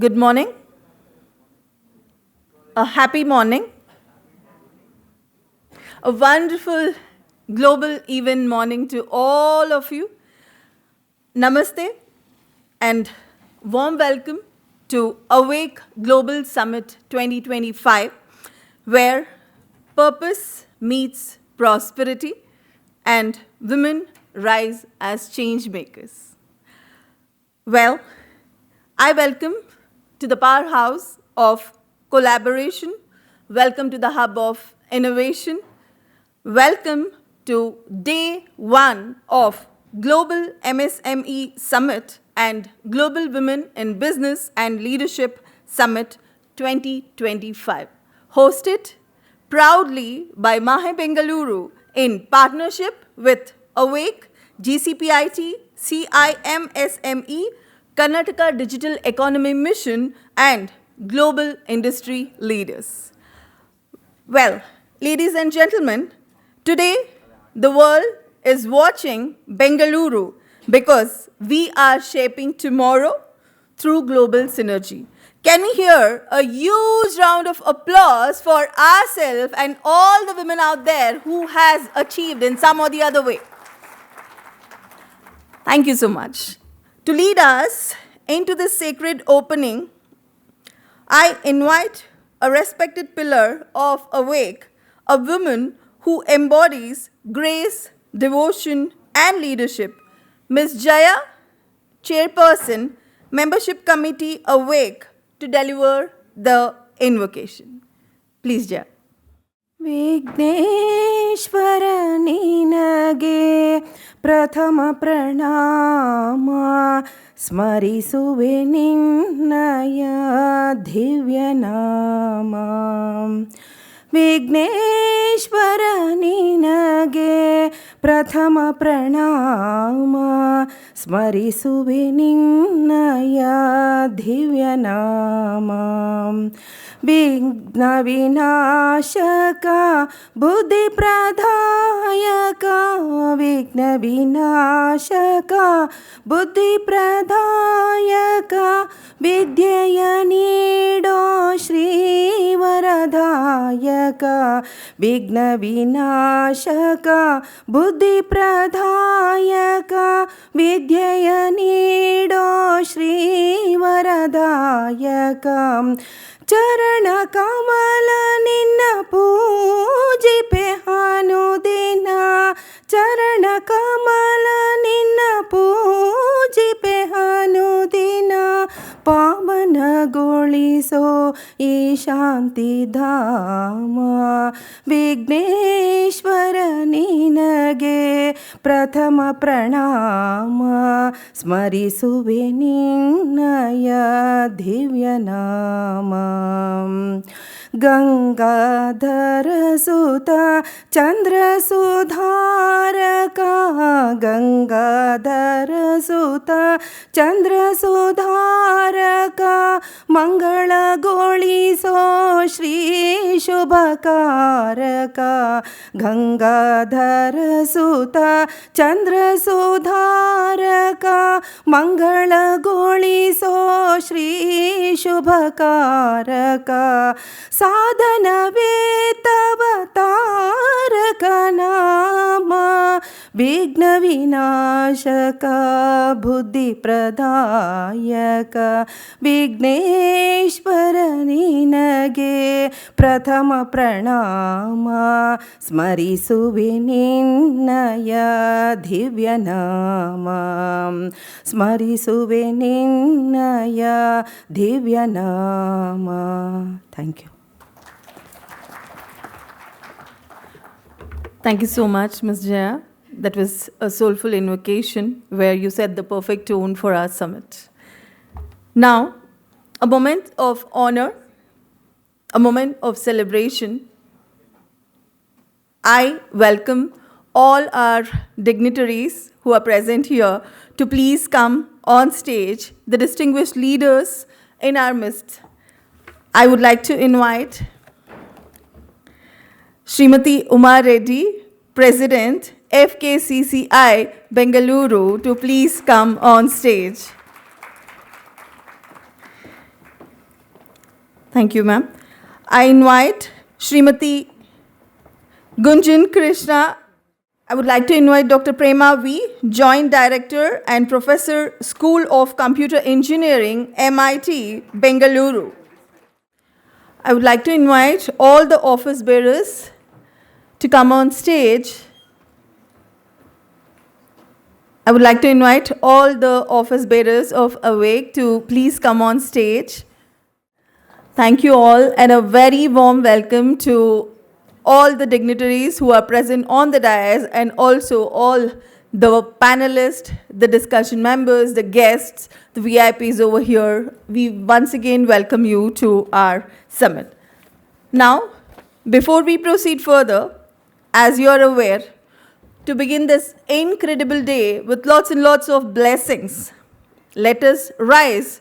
Good morning. A happy morning. A wonderful global even morning to all of you. Namaste and warm welcome to Awake Global Summit 2025, where purpose meets prosperity and women rise as change makers. Well, I welcome to the powerhouse of collaboration, welcome to the hub of innovation, welcome to day one of Global MSME Summit and Global Women in Business and Leadership Summit 2025, hosted proudly by MAHE Bengaluru in partnership with Awake, GCPIT, CIMSME, Karnataka Digital Economy Mission, and global industry leaders. Well, ladies and gentlemen, today the world is watching Bengaluru because we are shaping tomorrow through global synergy. Can we hear a huge round of applause for ourselves and all the women out there who has achieved in some or the other way? Thank you so much. To lead us into this sacred opening, I invite a respected pillar of Awake, a woman who embodies grace, devotion, and leadership, Ms. Jaya, Chairperson, Membership Committee Awake, to deliver the invocation. Please, Jaya. Vighneshwara ನಿನಗೆ ಪ್ರಥಮ ಪ್ರಣಾಮ ಸ್ಮರಿಸುವೆ ನಿನ್ನಯ ದಿವ್ಯ ನಾಮ ವಿಘ್ನೇಶ್ವರ ನಿನಗೆ ಪ್ರಥಮ ಪ್ರಣಾಮ ಸ್ಮರಿಸುವೆ ನಿನ್ನಯ ದಿವ್ಯ ನಾಮ ವಿಘ್ನ ವಿನಾಶಕ ಬುದ್ಧಿ ಪ್ರದಾಯಕ ವಿಘ್ನ ವಿನಾಶಕ ಬುದ್ಧಿ ಪ್ರದಾಯಕ ವಿದ್ಯೆಯ ನೀಡೋ ಶ್ರೀವರದಾಯಕ ವಿಘ್ನ ವಿನಾಶಕ ಬುದ್ಧಿ ಪ್ರದಾಯಕ ವಿದ್ಯೆಯ ನೀಡೋ ಶ್ರೀವರದಾಯಕ ಚರಣ ಕಮಲ ನಿನ್ನ ಪೂಜಿಪೆ ಅನುದಿನ ಚರಣ ಕಮಲ ನಿನ್ನ ಪೂಜಿಪೆ ಅನುದಿನ ಪಾವನಗೊಳಿಸೋ ಈ ಶಾಂತಿಧಾಮ ವಿಘ್ನೇಶ್ವರ ನಿನಗೆ ಪ್ರಥಮ ಪ್ರಣಾಮ ಸ್ಮರಿಸುವೆ ನಿನ್ನಯ ದಿವ್ಯ ನಾಮ ಗಂಗಾಧರ ಸುತ ಚಂದ್ರ ಸುಧಾರಕ ಗಂಗಾಧರ ಸುತ ಚಂದ್ರ ಸುಧಾರಕ ಮಂಗಳಗೊಳಿಸೋ ಶ್ರೀ ಶುಭಕಾರಕ ಗಂಗಾಧರ ಸುತ ಚಂದ್ರ ಸುಧಾರಕ ಮಂಗಳಗೊಳಿಸೋ ಶ್ರೀ ಶುಭಕಾರಕ ಸಾಧನವೇ ತವ ತಾರಕ ನಾಮ ವಿಘ್ನ ವಿನಾಶಕ ಬುದ್ಧಿ ಪ್ರದಾಯಕ ವಿಘ್ನೇಶ್ವರ ನಿನಗೆ ಪ್ರಥಮ ಪ್ರಣಾಮ ಸ್ಮರಿಸುವೆ ನಿನ್ನಯ ದಿವ್ಯ ನಾಮ ಸ್ಮರಿಸುವೆ ನಿನ್ನಯ ದಿವ್ಯ ನಾಮ. Thank you. Thank you so much, Ms. Jaya. That was a soulful invocation where you set the perfect tone for our summit. Now, a moment of honor, a moment of celebration. I welcome all our dignitaries who are present here to please come on stage, the distinguished leaders in our midst. I would like to invite Srimati Uma Reddy, President, FKCCI Bengaluru, to please come on stage. Thank you, ma'am. I invite Srimati Gunjan Krishna. I would like to invite Dr. Prema V, Joint Director and Professor, School of Computer Engineering, MIT, Bengaluru. I would like to invite all the office bearers to come on stage. I would like to invite all the office bearers of Awake to please come on stage. Thank you all, and a very warm welcome to all the dignitaries who are present on the dais, and also all the panelists, the discussion members, the guests, the VIPs over here. We once again welcome you to our summit. Now, before we proceed further, as you are aware, to begin this incredible day with lots and lots of blessings, let us rise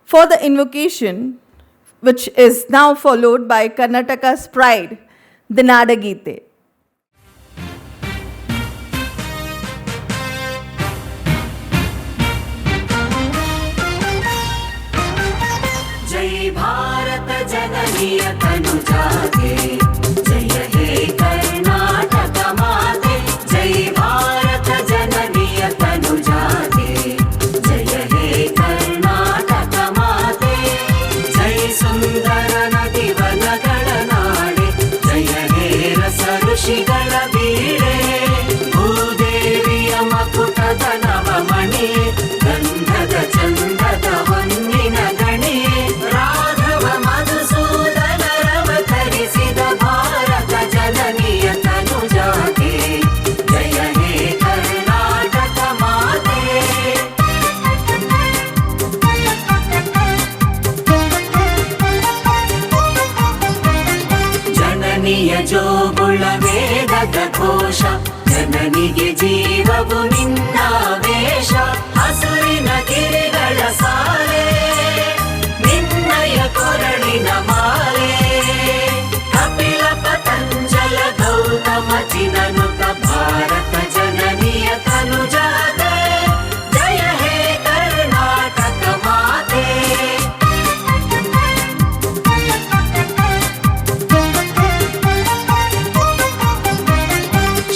for the invocation, which is now followed by Karnataka's pride, the Nadagite. जय भारत जननीय तनुजाते जय हे कर्नाटक माते जय भारत जननीय तनुजाते जय हे कर्नाटक माते जय सुंदर नदी वनಗಳ ನಾಡೆ जय हे रस ಋಷಿಗಳ ಬೀಡೆ ಭೂದೇವಿಯ ಮಕುಟದ ನವಮಣಿ ಗಂಧದ ಚಂದದ ಹೊನ್ನಿನ ಗಣಿ ರಾಘವ ಮಧುಸೂದನ ರವತರಿಸಿದ ಭಾರತ ಜನನಿಯ ತನುಜಾತೆ ಜಯ ಹೇ ಕರ್ನಾಟಕ ಮಾತೆ ಜನನಿಯ ಜೋಗುಳ ವೇದದ ಘೋಷ ಜನನಿಗೆ ಜೀವವು ನಿನ್ನ ವೇಷ ಹಸುರಿನ ಗಿರಿಗಳ ಸಾಲೆ ನಿನ್ನಯ ಕೊರಳಿನ ಮಾಲೆ ಕಪಿಲ ಪತಂಜಲ ಗೌತಮ ಚಿನನುತ ಭಾರತ ಜನನಿಯ ತನುಜಾತೆ ಜಯ ಹೇ ಕರ್ನಾಟಕ ಮಾತೆ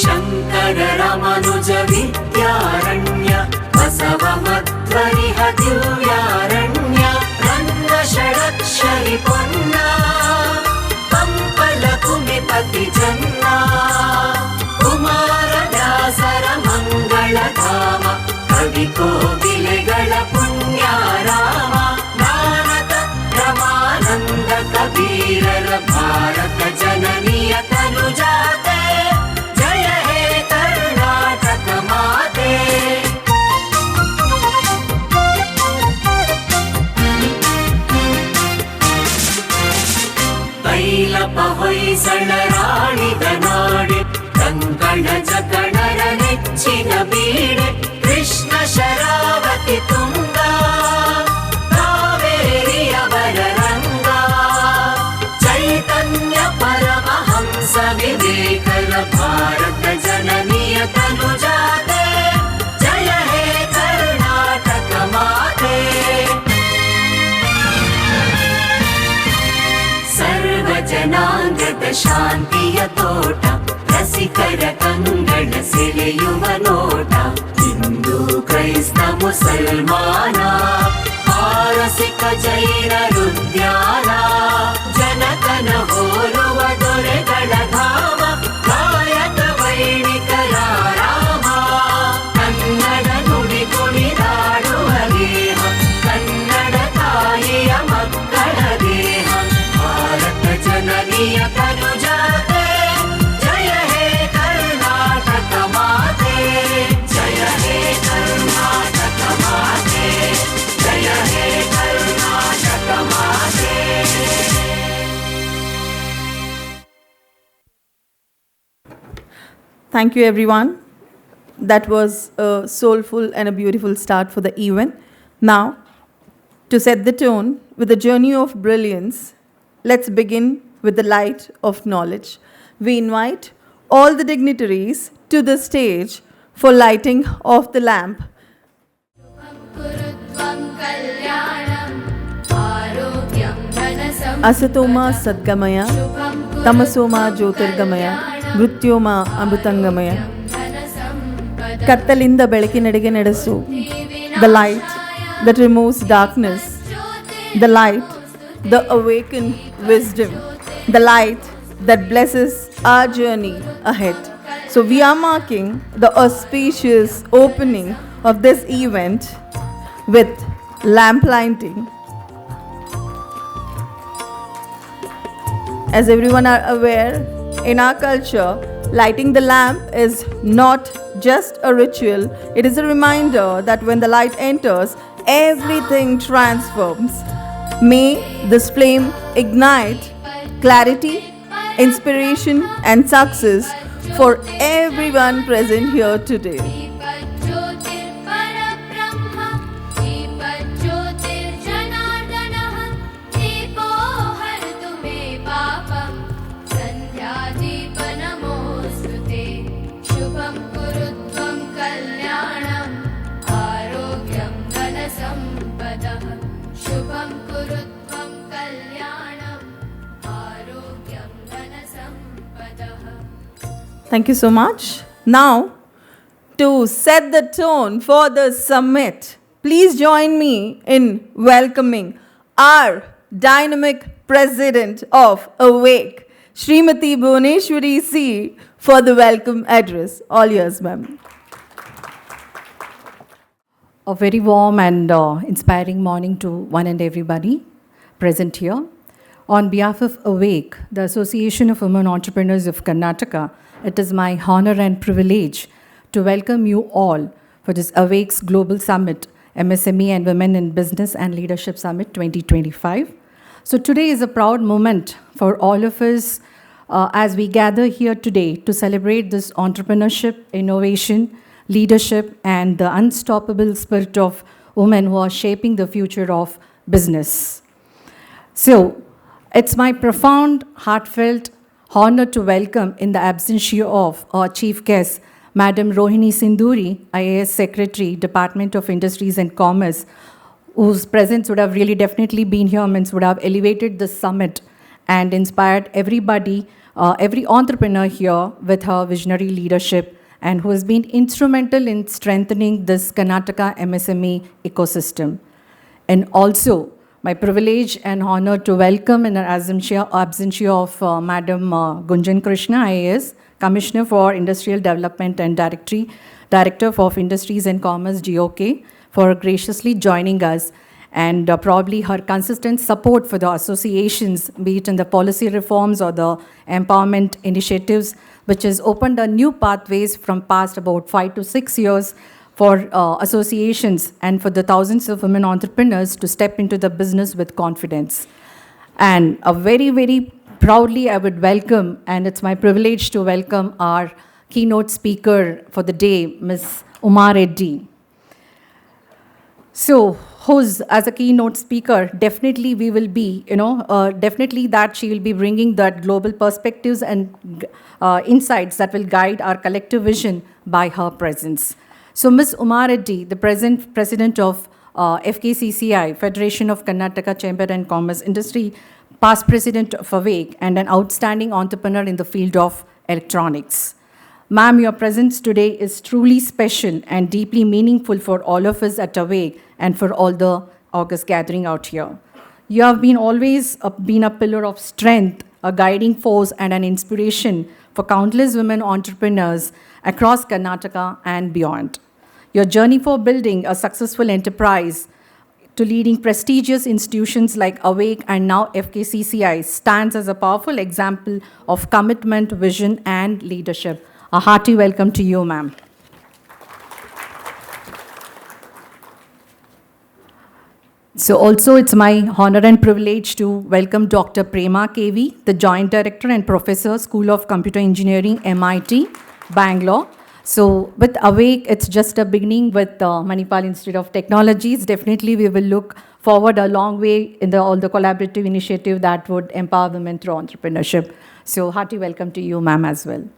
ಶಂಕರ ರಮನುಜ ವಿದ್ಯಾರಣ್ಯ ಬಸವ ಮಧ್ವರಿಹ ದಿವ್ಯಾರಣ್ಯ ರನ್ನ ಷಡಕ್ಷರಿ ಪೊನ್ನ ಪಂಪಲ ಕುಮಿಪತಿ ಜನ್ನ ಕುಮಾರ ವ್ಯಾಸರ ಮಂಗಳಧಾಮ ಕವಿ ಕೋಗಿಲೆಗಳ ಪುಣ್ಯಾರಾಮ ನಾರದ ರಮಾನಂದ ಕಬೀರರ ಭಾರತ ಜನನಿಯ ತನುಜಾತೆ ಜಯ ಹೇ ಕರ್ನಾಟಕ ಮಾತೆ ತೈಲಪ ಹೊಯ್ಸಳರಾಳಿದ ನಾಡೆ ಕಂಕಣ ಜಕಣರ ನೆಚ್ಚಿನ ಬೀಡೆ ಕೃಷ್ಣ ಶರಾವತಿ ತುಂಗ ಕಾವೇರಿಯವರ ರಂಗ ಚೈತನ್ಯ ಪರಮಹಂಸ ವಿವೇಕರ ಭಾರತ ಜನನಿಯ ತನುಜಾತೆ ಜಯ ಹೇ ಕರ್ನಾಟಕ ಮಾತೆ ಸರ್ವ ಜನಾಂಗದ ಶಾಂತಿಯ ತೋಟ ರಸಿಕರ ಕಂಗಳ ಸೆಳೆಯುವ ನೋಟ ಹಿಂದೂ ಕ್ರೈಸ್ತ ಮುಸಲ್ಮಾನ ಪಾರಸಿಕ ಜೈನರುದ್ಯಾನ ಜನಕನ ಹೋಲುವ ದೊರೆಗಳ ಧಾಮ ಗಾಯಕ ವೈಣಿಕರ ರಾಮ ಕನ್ನಡ ನುಡಿ ಕುಣಿದಾಡುವ ದೇಹ ಕನ್ನಡ ತಾಯಿಯ ಮಕ್ಕಳ ದೇಹ ಭಾರತ ಜನನಿಯ ತನುಜಾತೆ ಜಯ ಹೇ ಕರ್ನಾಟಕ ಮಾತೆ ಜಯ ಹೇ ಕರ್ನಾಟಕ ಮಾತೆ ಜಯ ಹೇ ಕರ್ನಾಟಕ ಮಾತೆ Thank you, everyone. That was a soulful and a beautiful start for the event. Now, to set the tone with a journey of brilliance, let's begin with the light of knowledge. We invite all the dignitaries to the stage for lighting of the lamp. Asatoma Sadgamaya, Tamasoma Jyotirgamaya, Mrutyoma Amrutangamaya. Kattalinda ಬೆಳಕಿನೆಡೆಗೆ ನಡೆಸು. The light that removes darkness, the light, the awakened wisdom, the light that blesses our journey ahead. So we are marking the auspicious opening of this event with lamp lighting. As everyone are aware, in our culture, lighting the lamp is not just a ritual, it is a reminder that when the light enters, everything transforms. May this flame ignite clarity, inspiration, and success for everyone present here today. Thank you so much. Now, to set the tone for the summit, please join me in welcoming our dynamic president of Awake, Srimati Bhuneshwari C, for the welcome address. All yours, ma'am. A very warm and inspiring morning to one and everybody present here. On behalf of Awake, the Association of Women Entrepreneurs of Karnataka, it is my honor and privilege to welcome you all for this Awake's Global Summit, MSME and Women in Business and Leadership Summit 2025. So today is a proud moment for all of us as we gather here today to celebrate this entrepreneurship, innovation, leadership, and the unstoppable spirit of women who are shaping the future of business. So, it's my profound, heartfelt honor to welcome in the absentia of our chief guest, Madam Rohini Sinduri, IAS Secretary, Department of Industries and Commerce, whose presence would have really definitely been here, means would have elevated the summit and inspired everybody, every entrepreneur here with her visionary leadership, and who has been instrumental in strengthening this Karnataka MSME ecosystem. And also, my privilege and honor to welcome in our absentia of Madam Gunjan Krishna, IAS, Commissioner for Industrial Development and Director of Industries and Commerce, GOK, for graciously joining us, and probably her consistent support for the associations, be it in the policy reforms or the empowerment initiatives, which has opened a new pathways from past about 5 to 6 years for associations and for the thousands of women entrepreneurs to step into the business with confidence. And a very, very proudly I would welcome, and it's my privilege to welcome our keynote speaker for the day, Ms. Uma Reddy. So, who's as a keynote speaker, definitely we will be, definitely that she will be bringing that global perspectives and insights that will guide our collective vision by her presence. So Ms. Uma Reddy, the present president of FKCCI, Federation of Karnataka Chamber and Commerce Industry, past president of Awake, and an outstanding entrepreneur in the field of electronics. Ma'am, your presence today is truly special and deeply meaningful for all of us at Awake and for all the August gathering out here. You have been always been a pillar of strength, a guiding force, and an inspiration for countless women entrepreneurs across Karnataka and beyond. Your journey for building a successful enterprise to leading prestigious institutions like Awake and now FKCCI stands as a powerful example of commitment, vision, and leadership. A hearty welcome to you, ma'am. So also it's my honor and privilege to welcome Dr. Prema K V, the Joint Director and Professor, School of Computer Engineering, MIT, Bangalore. So with Awake, it's just a beginning with Manipal Institute of Technologies. Definitely we will look forward a long way in all the collaborative initiative that would empower women through entrepreneurship. So hearty welcome to you, ma'am, as well.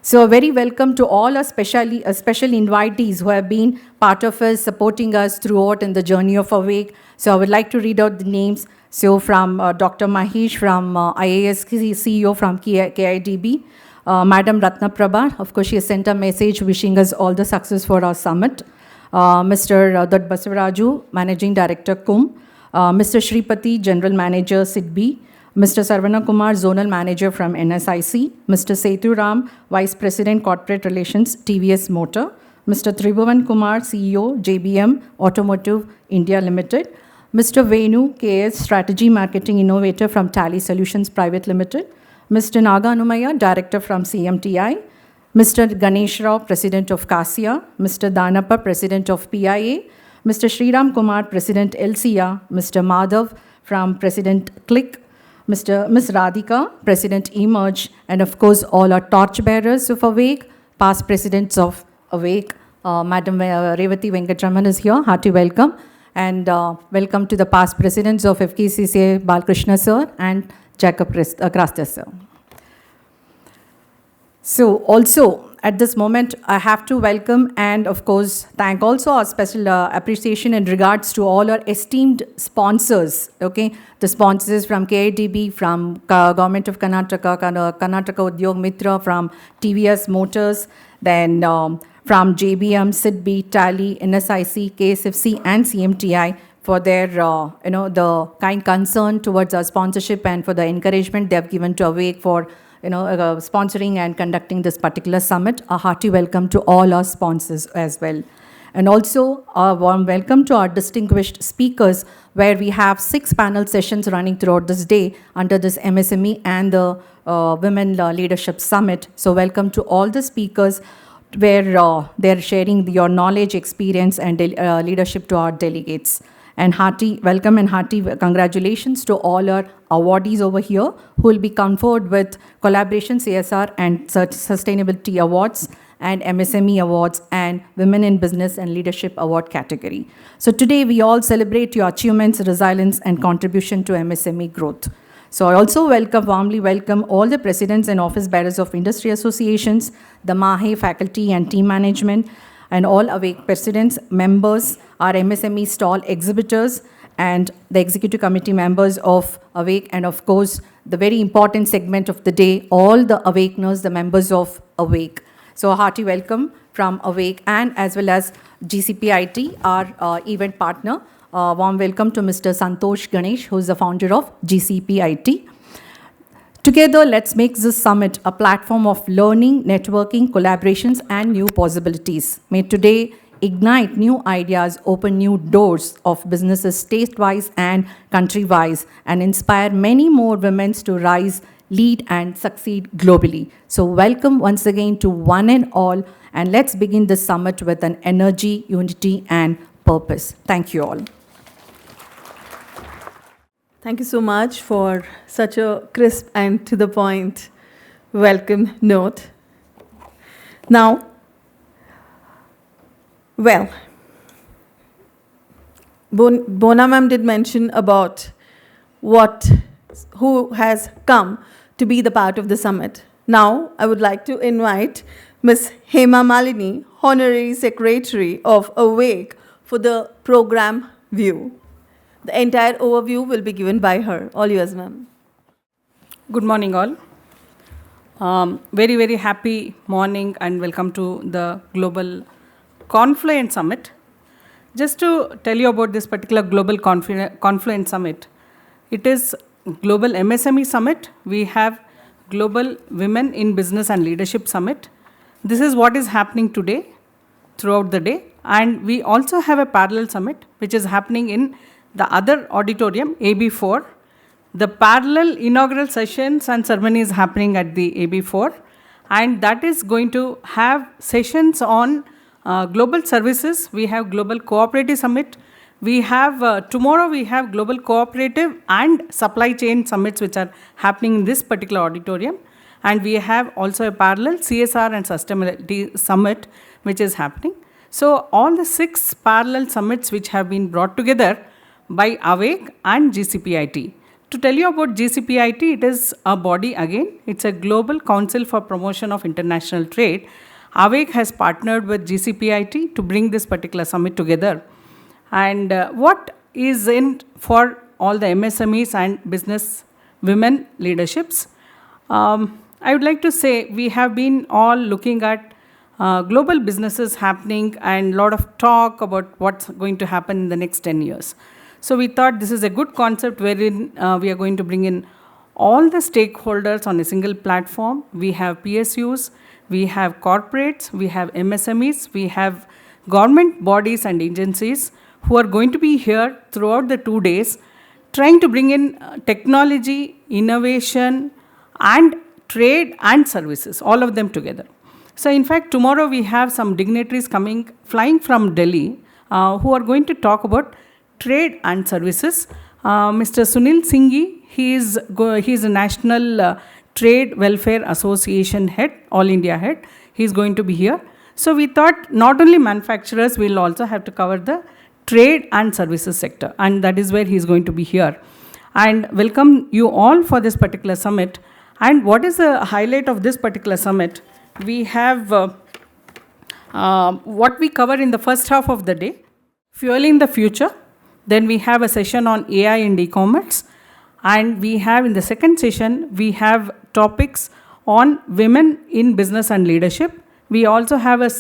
So a very welcome to all our special invitees who have been part of us, supporting us throughout in the journey of Awake. So I would like to read out the names. So from Dr. Mahesh from IAS CEO from KIDB, Madam Ratna Prabha, of course she has sent a message wishing us all the success for our summit. Mr. Dutt Basavaraju, Managing Director CUM, Mr. Shripati, General Manager SIDBI, Mr. Sarvana Kumar, Zonal Manager from NSIC, Mr. Sethu Ram, Vice President Corporate Relations, TVS Motor, Mr. Tribhuvan Kumar, CEO, JBM Automotive India Limited, Mr. Venu, KS, Strategy Marketing Innovator from Tally Solutions Private Limited, Mr. Naga Anumaya, Director from CMTI, Mr. Ganesh Rao, President of CASIA, Mr. Danappa, President of PIA, Mr. Sriram Kumar, President LCA, Mr. Madhav from President Click, Ms. Radhika, President Emerge, and of course all our torchbearers of Awake, past presidents of Awake. Madam Revati Venkatraman is here, hearty welcome. And welcome to the past presidents of FKCCI, Balkrishna sir and Jacob Krasta sir. So also at this moment, I have to welcome and of course thank also our special appreciation in regards to all our esteemed sponsors, okay? The sponsors from KIDB, from Government of Karnataka, Karnataka Udyog Mitra, from TVS Motors, then from JBM, SIDBI, Tally, NSIC, KSFC and CMTI for their, the kind concern towards our sponsorship and for the encouragement they have given to Awake for sponsoring and conducting this particular summit. A hearty welcome to all our sponsors as well. And also a warm welcome to our distinguished speakers, where we have 6 panel sessions running throughout this day under this MSME and the Women Leadership Summit. So welcome to all the speakers, where they're sharing your knowledge, experience and leadership to our delegates. And hearty welcome and hearty congratulations to all our awardees over here who will be conferred with Collaboration CSR and Sustainability Awards and MSME Awards and Women in Business and Leadership Award category. So today we all celebrate your achievements, resilience and contribution to MSME growth. So I also warmly welcome all the presidents and office bearers of industry associations, the MAHE faculty and team management, and all Awake presidents, members, our MSME stall exhibitors, and the executive committee members of Awake, and of course, the very important segment of the day, all the Awakeners, the members of Awake. So a hearty welcome from Awake and as well as GCPIT, our event partner. Warm welcome to Mr. Santosh Ganesh, who is the founder of GCPIT. Together, let's make this summit a platform of learning, networking, collaborations, and new possibilities. May today ignite new ideas, open new doors of businesses state-wise and country-wise, and inspire many more women to rise, lead, and succeed globally. So welcome once again to one and all, and let's begin this summit with an energy, unity, and purpose. Thank you all. Thank you so much for such a crisp and to the point welcome note. Now, well, Bona ma'am did mention about who has come to be the part of the summit. Now, I would like to invite Ms. Hema Malini, Honorary Secretary of Awake, for the program view. The entire overview will be given by her. All yours, ma'am. Good morning, all. Very, very happy morning and welcome to the Global Confluence Summit. Just to tell you about this particular Global Confluence Summit, it is Global MSME Summit. We have Global Women in Business and Leadership Summit. This is what is happening today, throughout the day. And we also have a parallel summit, which is happening in the other auditorium, AB4. The parallel inaugural sessions and ceremony is happening at the AB4, and that is going to have sessions on global services. We have Global Cooperative Summit. We have, tomorrow we have Global Cooperative and Supply Chain Summits, which are happening in this particular auditorium. And we have also a parallel CSR and Sustainability Summit, which is happening. So all the 6 parallel summits which have been brought together by Awake and GCPIT to tell you about GCPIT, it is a body again. It's a Global Council for Promotion of International Trade. AWAKE has partnered with GCPIT to bring this particular summit together. And what is in for all the MSMEs and business women leaderships? I would like to say we have been all looking at global businesses happening and a lot of talk about what's going to happen in the next 10 years. So we thought this is a good concept wherein we are going to bring in all the stakeholders on a single platform. We have PSUs, we have corporates, we have MSMEs, we have government bodies and agencies who are going to be here throughout the 2 days, trying to bring in technology, innovation, and trade and services, all of them together. So in fact, tomorrow we have some dignitaries flying from Delhi, who are going to talk about trade and services. Mr. Sunil Singhi, he is a National Trade Welfare Association head, All India head. He is going to be here. So we thought not only manufacturers, we'll also have to cover the trade and services sector, and that is where he is going to be here. And welcome you all for this particular summit. And what is the highlight of this particular summit? We have what we cover in the first half of the day, fueling the future. Then we have a session on AI and e-commerce. And we have in the second session, we have topics on women in business and leadership. We also have a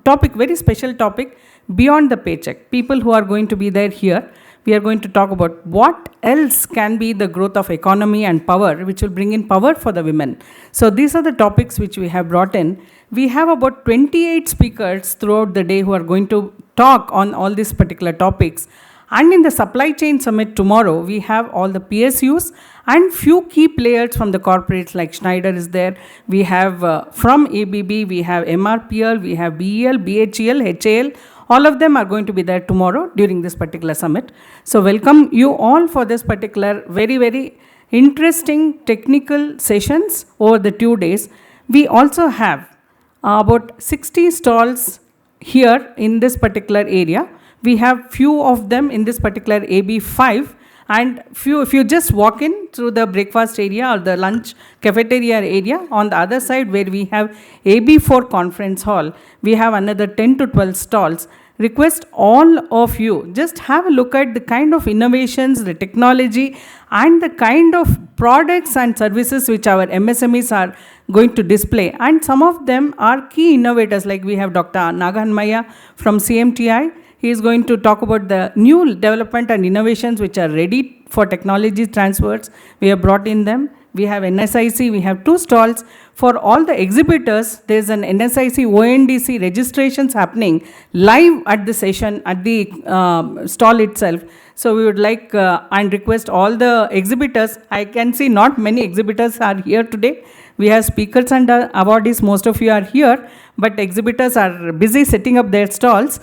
topic, very special topic, beyond the paycheck. People who are going to be there here. We are going to talk about what else can be the growth of economy and power, which will bring in power for the women. So these are the topics which we have brought in. We have about 28 speakers throughout the day who are going to talk on all these particular topics. And in the supply chain summit tomorrow, we have all the PSUs and few key players from the corporates like Schneider is there. We have from ABB, we have MRPL, we have BEL, BHEL, HAL. All of them are going to be there tomorrow during this particular summit. So welcome you all for this particular very, very interesting technical sessions over the 2 days. We also have about 60 stalls here in this particular area. We have few of them in this particular AB5, and if you just walk in through the breakfast area or the lunch cafeteria area, on the other side where we have AB4 conference hall, we have another 10 to 12 stalls. Request all of you, just have a look at the kind of innovations, the technology, and the kind of products and services which our MSMEs are going to display. And some of them are key innovators, like we have Dr. Nagahanmaya from CMTI. He is going to talk about the new development and innovations which are ready for technology transfers. We have brought in them. We have NSIC, we have 2 stalls. For all the exhibitors, there is an NSIC ONDC registrations happening live at the session, at the stall itself. So we would like and request all the exhibitors. I can see not many exhibitors are here today. We have speakers and awardees, most of you are here, but exhibitors are busy setting up their stalls.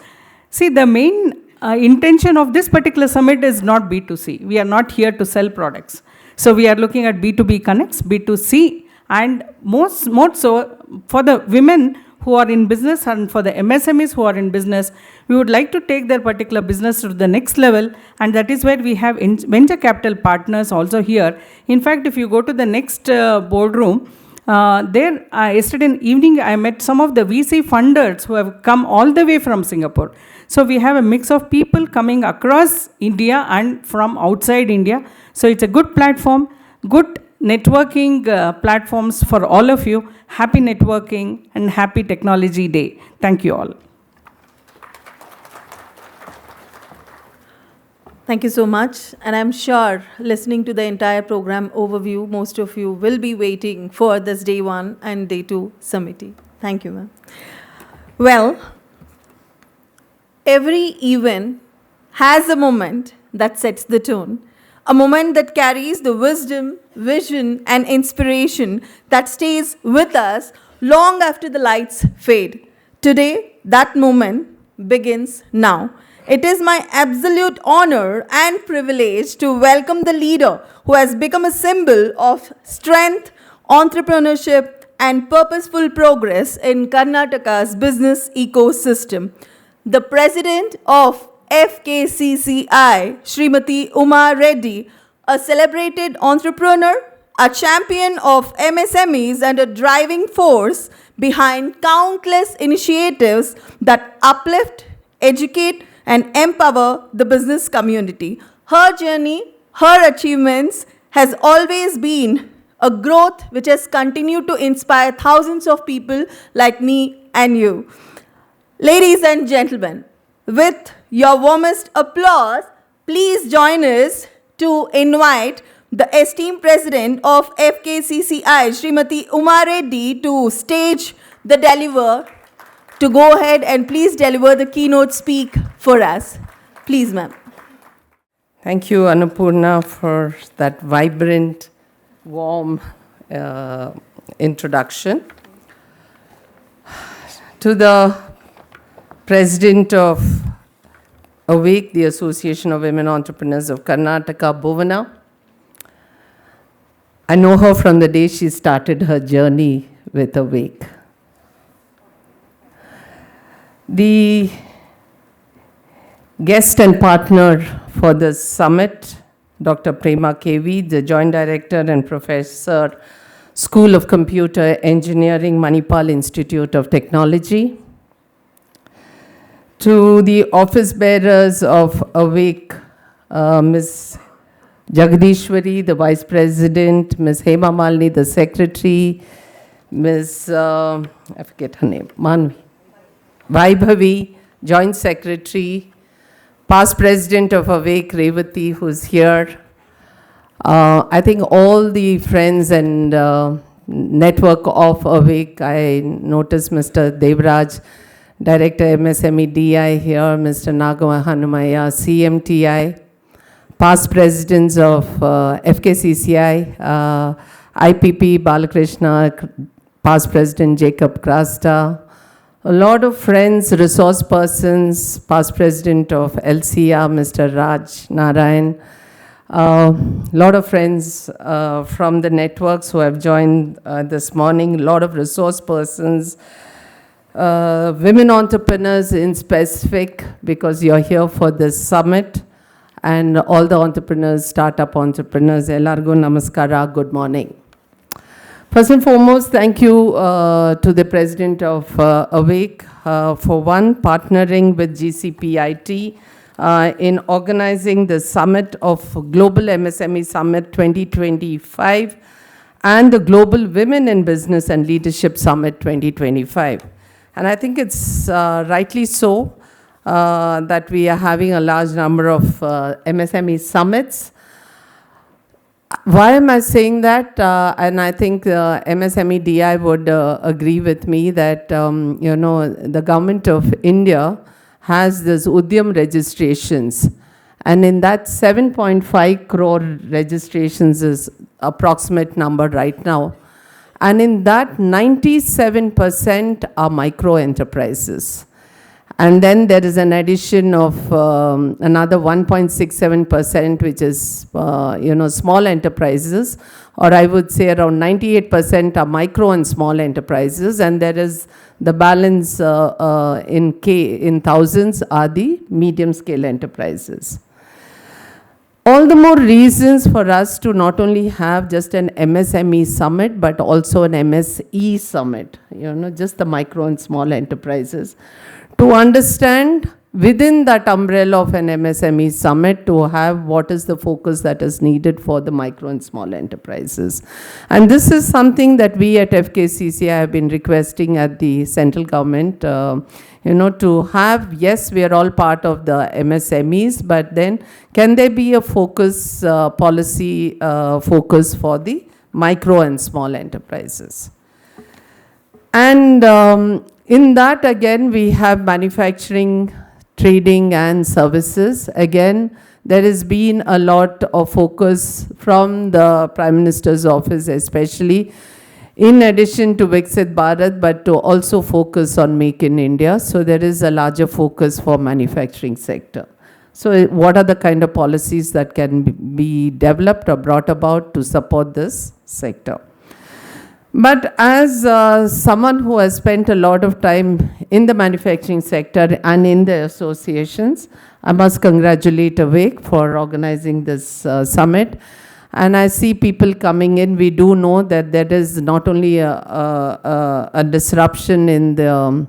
See, the main intention of this particular summit is not B2C. We are not here to sell products. So we are looking at B2B connects, B2C, and more so for the women who are in business and for the MSMEs who are in business, we would like to take their particular business to the next level, and that is where we have venture capital partners also here. In fact, if you go to the next boardroom, there yesterday evening I met some of the VC funders who have come all the way from Singapore. So we have a mix of people coming across India and from outside India. So it's a good platform, good networking platforms for all of you. Happy networking and happy technology day. Thank you all. Thank you so much. And I'm sure listening to the entire program overview, most of you will be waiting for this day 1 and day 2 summit. Thank you, ma'am. Well, every event has a moment that sets the tone, a moment that carries the wisdom, vision, and inspiration that stays with us long after the lights fade. Today, that moment begins now. It is my absolute honor and privilege to welcome the leader who has become a symbol of strength, entrepreneurship, and purposeful progress in Karnataka's business ecosystem. The president of FKCCI, Srimati Uma Reddy, a celebrated entrepreneur, a champion of MSMEs, and a driving force behind countless initiatives that uplift, educate, and empower the business community. Her journey, her achievements has always been a growth which has continued to inspire thousands of people like me and you. Ladies and gentlemen, with your warmest applause, please join us to invite the esteemed president of FKCCI, Srimati Uma Reddy, to stage the deliver, to go ahead and please deliver the keynote speak for us. Please, ma'am. Thank you, Annapurna, for that vibrant, warm introduction. To the President of Awake, the Association of Women Entrepreneurs of Karnataka, Bhuvana. I know her from the day she started her journey with Awake. The guest and partner for this summit, Dr. Prema K V, the Joint Director and Professor, School of Computer Engineering, Manipal Institute of Technology. To the office bearers of Awake, Ms. Jagadishwari, the Vice President, Ms. Hema Malini, the Secretary, Ms. I forget her name, Manvi, Vaibhavi, Joint Secretary, past President of Awake, Revati, who's here. I think all the friends and network of Awake, I noticed Mr. Devraj, Director MSME DI here, Mr. Nagama Hanumaya, CMTI, past presidents of FKCCI, IPP Balakrishna, past president Jacob Krasta, a lot of friends, resource persons, past president of LCR, Mr. Raj Narayan, a lot of friends from the networks who have joined this morning, a lot of resource persons, women entrepreneurs in specific, because you're here for this summit, and all the entrepreneurs, startup entrepreneurs, Elargo Namaskara, good morning. First and foremost, thank you to the President of Awake for partnering with GCPIT in organizing the summit of Global MSME Summit 2025 and the Global Women in Business and Leadership Summit 2025. And I think it's rightly so that we are having a large number of MSME summits. Why am I saying that? And I think MSME DI would agree with me that, the government of India has this Udyam registrations. And in that 7.5 crore registrations is approximate number right now. And in that, 97% are micro enterprises. And then there is an addition of another 1.67%, which is, small enterprises, or I would say around 98% are micro and small enterprises. And there is the balance in thousands are the medium scale enterprises. All the more reasons for us to not only have just an MSME summit, but also an MSE summit, just the micro and small enterprises. To understand within that umbrella of an MSME summit, to have what is the focus that is needed for the micro and small enterprises. And this is something that we at FKCCI have been requesting at the central government, to have, yes, we are all part of the MSMEs, but then can there be a focus, policy focus for the micro and small enterprises? And in that, again, we have manufacturing, trading and services. Again, there has been a lot of focus from the Prime Minister's office, especially in addition to Viksit Bharat, but to also focus on Make in India. So there is a larger focus for manufacturing sector. So what are the kind of policies that can be developed or brought about to support this sector? But as someone who has spent a lot of time in the manufacturing sector and in the associations, I must congratulate Awake for organizing this summit. And I see people coming in. We do know that there is not only a disruption in the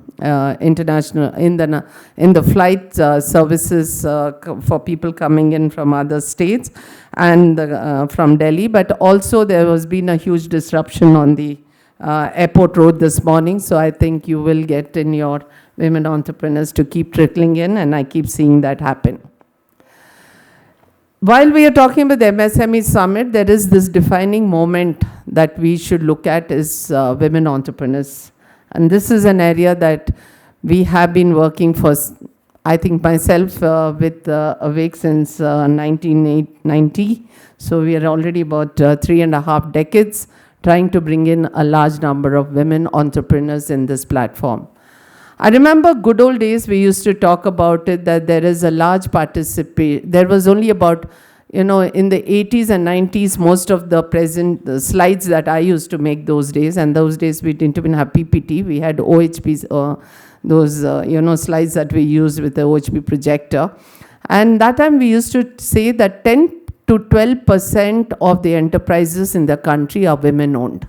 international, in the flight services for people coming in from other states and from Delhi, but also there has been a huge disruption on the airport road this morning. So I think you will get in your women entrepreneurs to keep trickling in, and I keep seeing that happen. While we are talking about the MSME Summit, there is this defining moment that we should look at is women entrepreneurs. And this is an area that we have been working for, I think myself, with Awake since 1990. So we are already about 3.5 decades trying to bring in a large number of women entrepreneurs in this platform. I remember good old days, we used to talk about it, that there is a large participation. There was only about, in the 80s and 90s, most of the slides that I used to make those days, and those days we didn't even have PPT, we had OHPs, those, slides that we used with the OHP projector. And that time we used to say that 10 to 12% of the enterprises in the country are women-owned.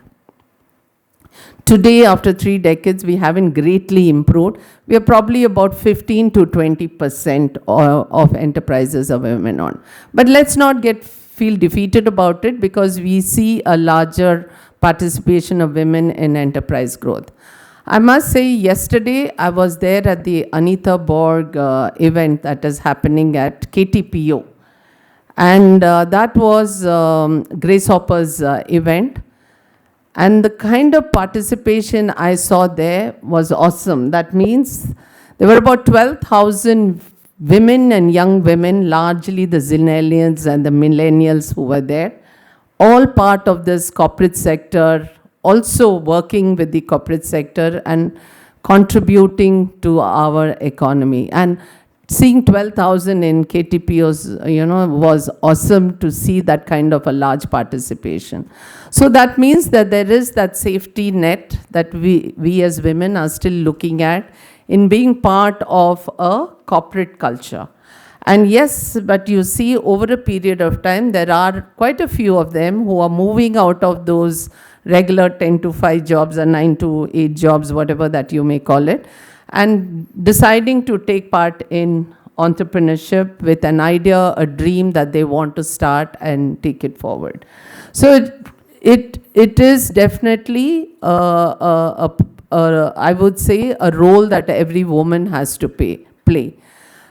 Today, after 3 decades, we haven't greatly improved. We are probably about 15 to 20% of enterprises are women-owned. But let's not feel defeated about it, because we see a larger participation of women in enterprise growth. I must say, yesterday I was there at the Anita Borg event that is happening at KTPO. And that was Grace Hopper's event. And the kind of participation I saw there was awesome. That means there were about 12,000 women and young women, largely the Zennials and the millennials who were there, all part of this corporate sector, also working with the corporate sector and contributing to our economy. And seeing 12,000 in KTPOs, was awesome to see that kind of a large participation. So that means that there is that safety net that we as women are still looking at in being part of a corporate culture. And yes, but you see over a period of time, there are quite a few of them who are moving out of those regular 10 to 5 jobs or 9 to 8 jobs, whatever that you may call it, and deciding to take part in entrepreneurship with an idea, a dream that they want to start and take it forward. So it is definitely, I would say, a role that every woman has to play.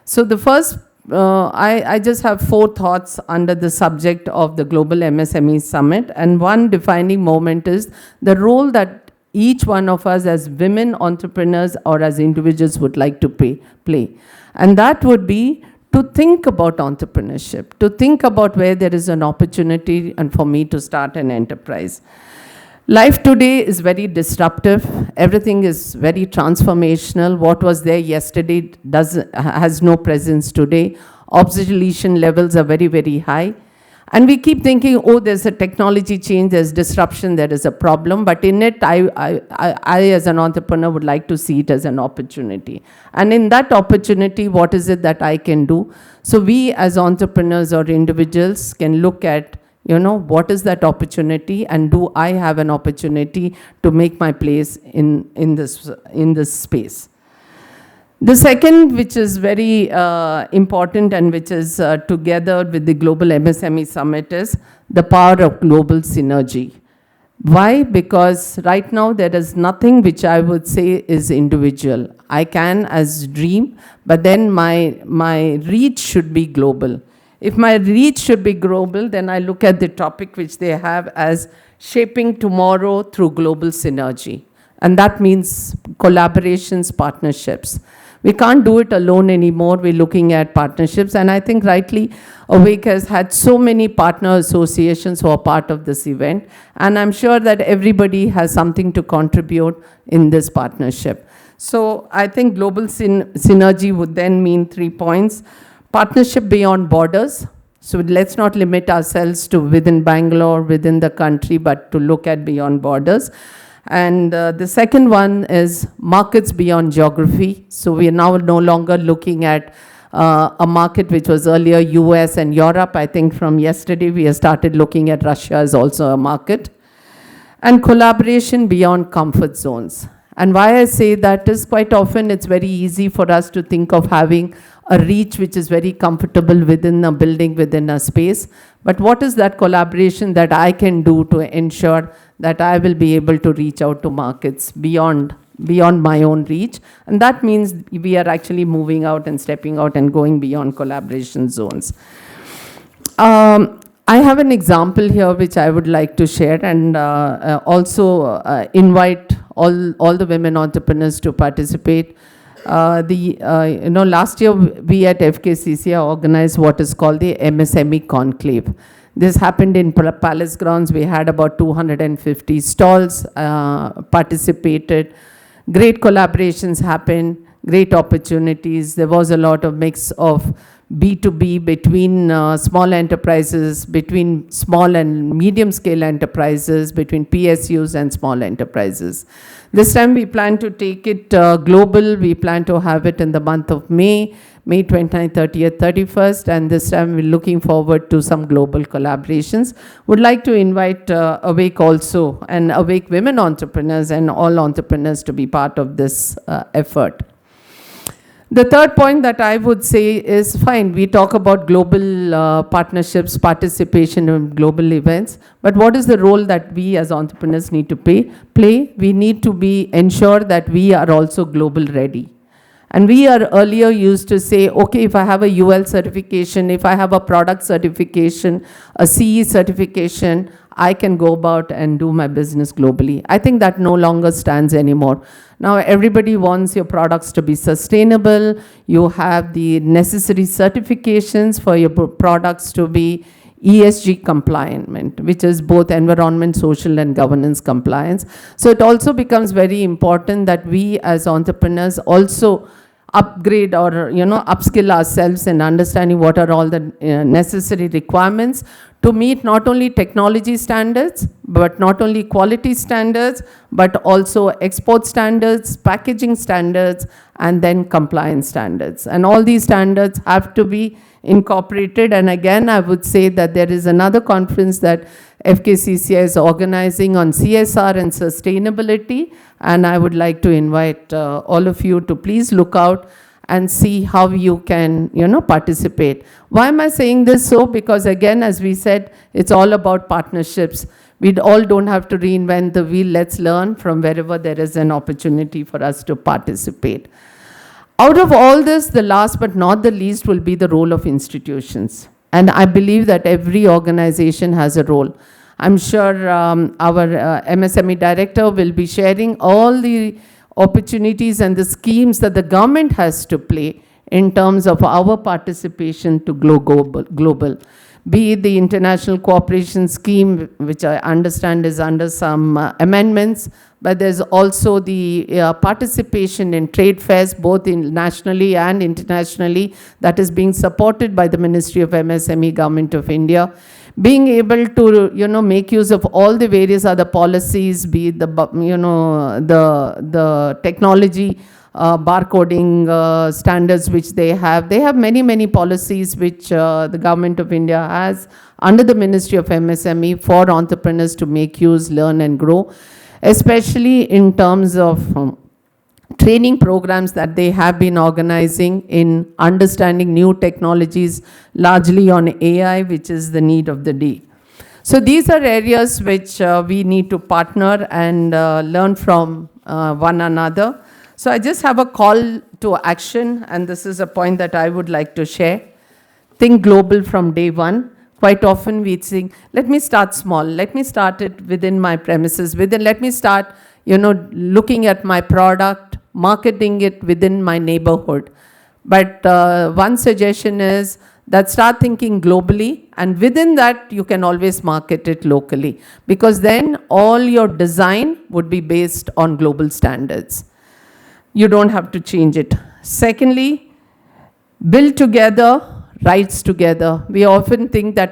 So the first, I just have 4 thoughts under the subject of the Global MSME Summit. And one defining moment is the role that each one of us as women entrepreneurs or as individuals would like to play. And that would be to think about entrepreneurship, to think about where there is an opportunity and for me to start an enterprise. Life today is very disruptive. Everything is very transformational. What was there yesterday has no presence today. Obsolescence levels are very, very high. And we keep thinking, oh, there's a technology change, there's disruption, there is a problem. But in it, I as an entrepreneur would like to see it as an opportunity. And in that opportunity, what is it that I can do? So we as entrepreneurs or individuals can look at, what is that opportunity, and do I have an opportunity to make my place in this space? The second, which is very important and which is together with the Global MSME Summit, is the power of global synergy. Why? Because right now there is nothing which I would say is individual. I can as dream, but then my reach should be global. If my reach should be global, then I look at the topic which they have as shaping tomorrow through global synergy. And that means collaborations, partnerships. We can't do it alone anymore. We're looking at partnerships. And I think rightly, Awake has had so many partner associations who are part of this event. And I'm sure that everybody has something to contribute in this partnership. So I think global synergy would then mean 3 points. Partnership beyond borders. So let's not limit ourselves to within Bangalore, within the country, but to look at beyond borders. And the second one is markets beyond geography. So we are now no longer looking at a market which was earlier US and Europe. I think from yesterday we have started looking at Russia as also a market. And collaboration beyond comfort zones. And why I say that is quite often it's very easy for us to think of having a reach which is very comfortable within a building, within a space. But what is that collaboration that I can do to ensure that I will be able to reach out to markets beyond my own reach? And that means we are actually moving out and stepping out and going beyond collaboration zones. I have an example here which I would like to share, and also invite all the women entrepreneurs to participate. Last year we at FKCCI organized what is called the MSME Conclave. This happened in Palace Grounds. We had about 250 stalls participated. Great collaborations happened, great opportunities. There was a lot of mix of B2B between small enterprises, between small and medium scale enterprises, between PSUs and small enterprises. This time we plan to take it global. We plan to have it in the month of May 29th, 30th, 31st, and this time we're looking forward to some global collaborations. Would like to invite Awake also, and Awake women entrepreneurs and all entrepreneurs to be part of this effort. The third point that I would say is, fine, we talk about global partnerships, participation in global events, but what is the role that we as entrepreneurs need to play? We need to ensure that we are also global ready. And we are earlier used to say, okay, if I have a UL certification, if I have a product certification, a CE certification, I can go about and do my business globally. I think that no longer stands anymore. Now everybody wants your products to be sustainable. You have the necessary certifications for your products to be ESG compliant, which is both environment, social and governance compliance. So it also becomes very important that we as entrepreneurs also upgrade or upskill ourselves in understanding what are all the necessary requirements to meet not only technology standards, but not only quality standards, but also export standards, packaging standards, and then compliance standards. And all these standards have to be incorporated. And again, I would say that there is another conference that FKCCI is organizing on CSR and sustainability, and I would like to invite all of you to please look out and see how you can, participate. Why am I saying this so? Because again, as we said, it's all about partnerships. We all don't have to reinvent the wheel. Let's learn from wherever there is an opportunity for us to participate. Out of all this, the last but not the least will be the role of institutions. And I believe that every organization has a role. I'm sure our MSME director will be sharing all the opportunities and the schemes that the government has to play in terms of our participation to global. Be it the international cooperation scheme, which I understand is under some amendments, but there's also the participation in trade fairs, both nationally and internationally, that is being supported by the Ministry of MSME, Government of India. Being able to, make use of all the various other policies, be it the technology, barcoding standards which they have. They have many policies which the Government of India has under the Ministry of MSME for entrepreneurs to make use, learn and grow, especially in terms of training programs that they have been organizing in understanding new technologies, largely on AI, which is the need of the day. So these are areas which we need to partner and learn from one another. So I just have a call to action, and this is a point that I would like to share. Think global from day one. Quite often we think, let me start small. Let me start it within my premises. Let me start, looking at my product, marketing it within my neighborhood. But one suggestion is that start thinking globally, and within that you can always market it locally, because then all your design would be based on global standards. You don't have to change it. Secondly, build together, rise together. We often think that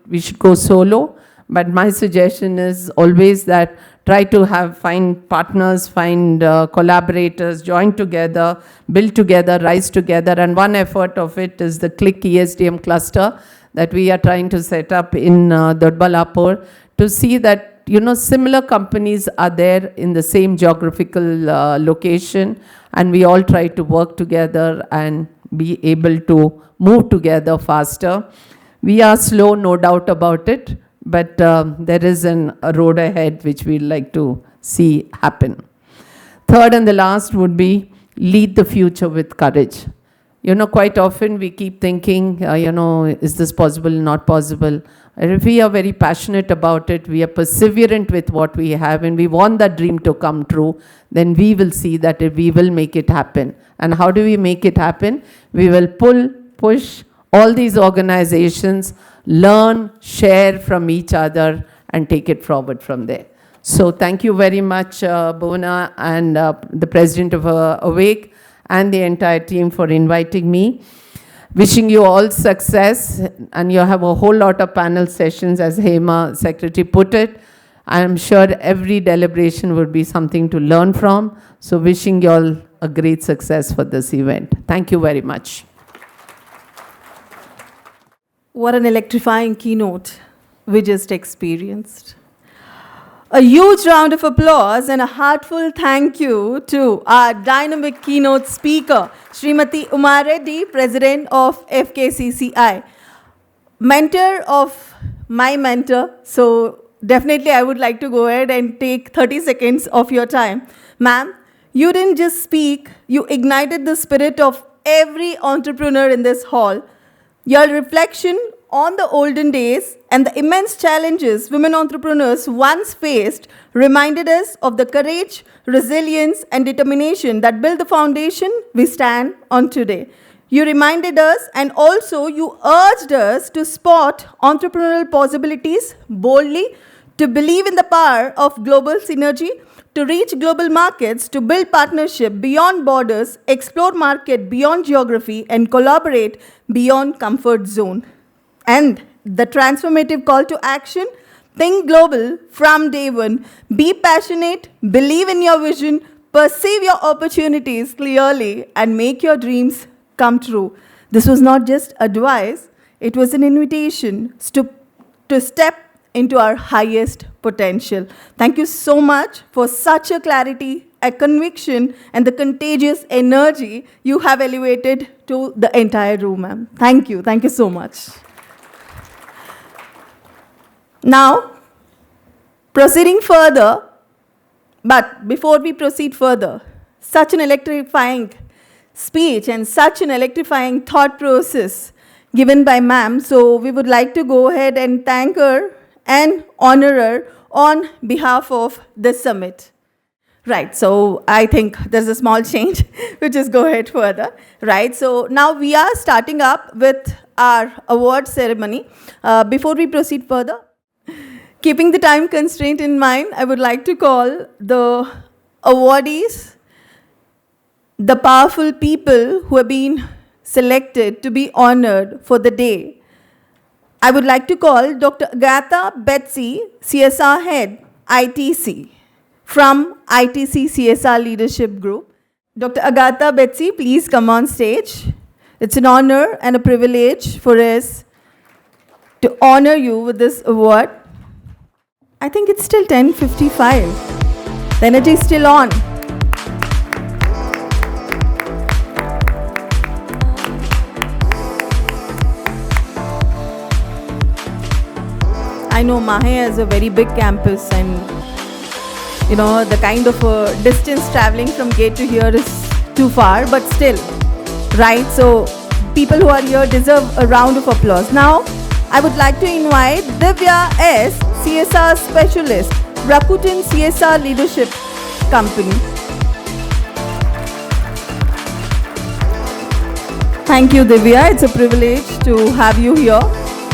we should go solo, But my suggestion is always that try to find partners, find collaborators, join together, build together, rise together. And one effort of it is the Click ESDM cluster that we are trying to set up in Dodbalapur to see that similar companies are there in the same geographical location, and we all try to work together and be able to move together faster. We are slow, no doubt about it, but there is a road ahead which we'd like to see happen. Third and the last would be lead the future with courage. Quite often we keep thinking, is this possible, not possible? And if we are very passionate about it, we are perseverant with what we have, and we want that dream to come true, then we will see that we will make it happen. And how do we make it happen? We will push all these organizations, learn, share from each other, and take it forward from there. So thank you very much, Bhuvana and the president of Awake and the entire team for inviting me. Wishing you all success, and you have a whole lot of panel sessions, as Hema Secretary put it. I am sure every deliberation would be something to learn from. So wishing you all a great success for this event. Thank you very much. What an electrifying keynote we just experienced. A huge round of applause and a heartfelt thank you to our dynamic keynote speaker, Srimati Uma Reddy, President of FKCCI, mentor of my mentor. So definitely I would like to go ahead and take 30 seconds of your time. Ma'am, you didn't just speak, you ignited the spirit of every entrepreneur in this hall. Your reflection on the olden days and the immense challenges women entrepreneurs once faced reminded us of the courage, resilience, and determination that built the foundation we stand on today. You reminded us, and also you urged us to spot entrepreneurial possibilities boldly, to believe in the power of global synergy, to reach global markets, to build partnership beyond borders, explore market beyond geography, and collaborate beyond comfort zone. And the transformative call to action, think global from day one, be passionate, believe in your vision, perceive your opportunities clearly, and make your dreams come true. This was not just advice, it was an invitation to step into our highest potential. Thank you so much for such a clarity, a conviction, and the contagious energy you have elevated to the entire room, ma'am. Thank you. Thank you so much. Now, proceeding further, but before we proceed further, such an electrifying speech and such an electrifying thought process given by ma'am, so we would like to go ahead and thank her and honor her on behalf of the summit. Right, so I think there's a small change, which is go ahead further. Right, so now we are starting up with our award ceremony. Before we proceed further, keeping the time constraint in mind, I would like to call the awardees, the powerful people who have been selected to be honored for the day. I would like to call Dr. Agatha Betsy, CSR Head, ITC, from ITC CSR Leadership Group. Dr. Agatha Betsy, please come on stage. It's an honor and a privilege for us to honor you with this award. I think it's still 10:55. The energy is still on. I know MAHE has a very big campus, and the kind of distance traveling from gate to here is too far, but still, right? So people who are here deserve a round of applause. Now, I would like to invite Divya S., CSR Specialist, Rakuten CSR Leadership Company. Thank you, Divya. It's a privilege to have you here.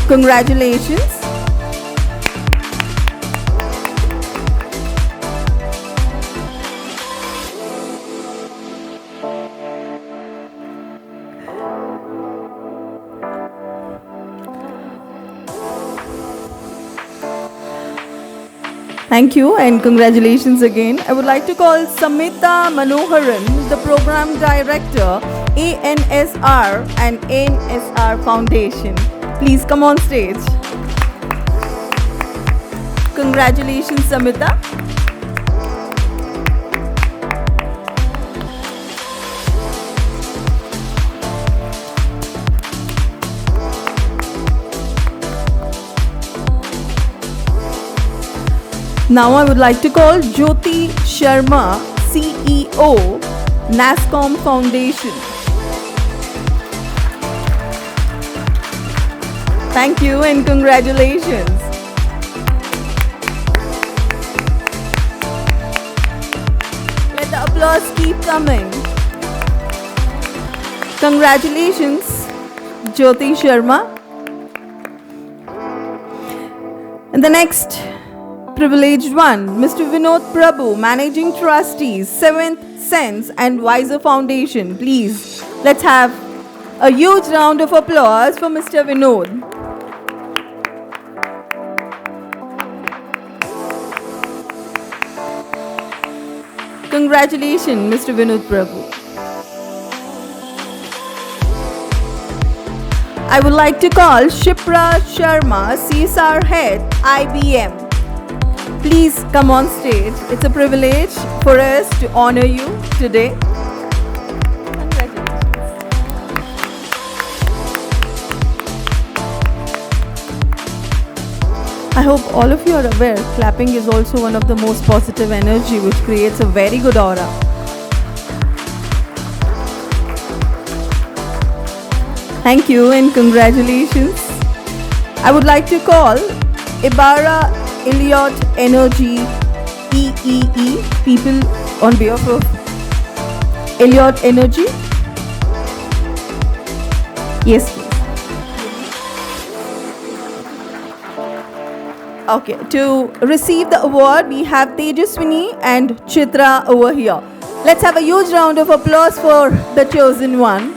Congratulations. Thank you and congratulations again. I would like to call Samita Manoharan, the Program Director, ANSR and ANSR Foundation. Please come on stage. Congratulations, Samita. Now I would like to call Jyoti Sharma, CEO, NASCOM Foundation. Thank you and congratulations. Let the applause keep coming. Congratulations, Jyoti Sharma. And the next privileged one, Mr. Vinod Prabhu, Managing Trustees, 7th Sense and Wiser Foundation. Please, let's have a huge round of applause for Mr. Vinod. Congratulations, Mr. Vinod Prabhu. I would like to call Shipra Sharma, CSR Head, IBM. Please come on stage. It's a privilege for us to honor you today. Congratulations. I hope all of you are aware, clapping is also one of the most positive energy which creates a very good aura. Thank you and congratulations. I would like to call Ibarra Elliott Energy EEE, people on behalf of Elliott Energy. Yes, please. Okay, to receive the award, we have Tejaswini and Chitra over here. Let's have a huge round of applause for the chosen one.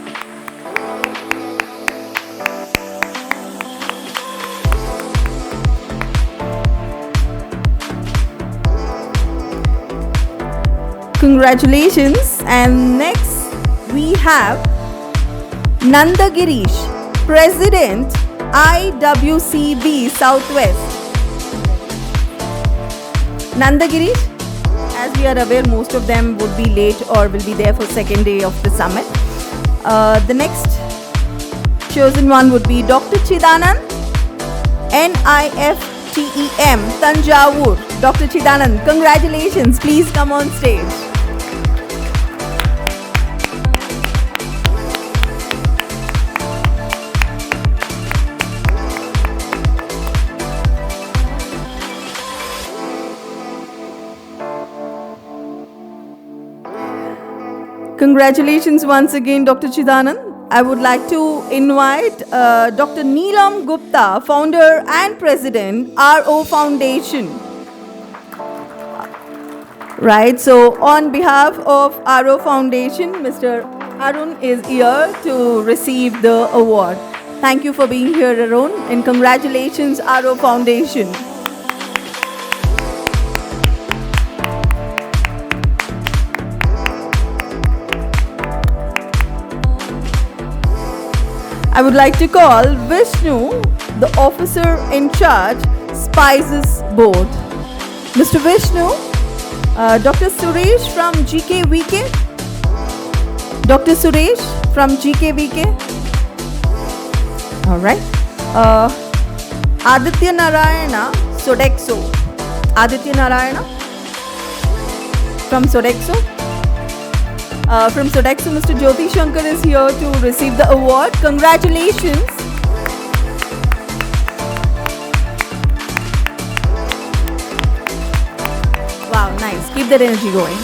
Congratulations. And next we have Nanda Girish, President IWCB Southwest. Nanda Girish, as we are aware, most of them would be late or will be there for second day of the summit. The next chosen one would be Dr. Chidanand, NIFTEM, Tanjavur. Dr. Chidanand, congratulations. Please come on stage. Congratulations once again, Dr. Chidanand. I would like to invite Dr. Neelam Gupta, founder and president, RO Foundation. Right, so on behalf of RO Foundation, Mr. Arun is here to receive the award. Thank you for being here, Arun, and congratulations, RO Foundation. I would like to call Vishnu, the officer in charge, Spices Board. Mr. Vishnu, Dr. Suresh from GKVK. Dr. Suresh from GKVK. All right. Aditya Narayana, Sodexo. Aditya Narayana from Sodexo. From Sodexo, Mr. Jyoti Shankar is here to receive the award. Congratulations. Wow, nice. Keep that energy going.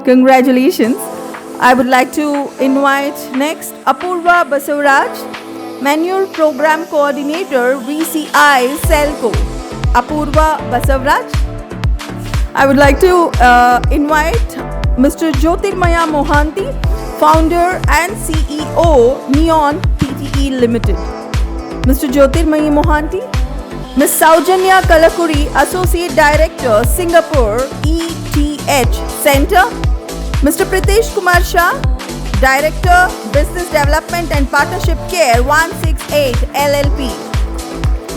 Congratulations. I would like to invite next Apurva Basavaraj, Manual Program Coordinator, VCI, Celco. Apurva Basavaraj. I would like to invite Mr. Jyotirmaya Mohanty, founder and CEO, Neon Pte Limited. Mr. Jyotirmayi Mohanty. Ms. Saujanya Kalakuri, Associate Director, Singapore ETH Center. Mr. Pritesh Kumar Shah, Director, Business Development and Partnership Care 168 LLP.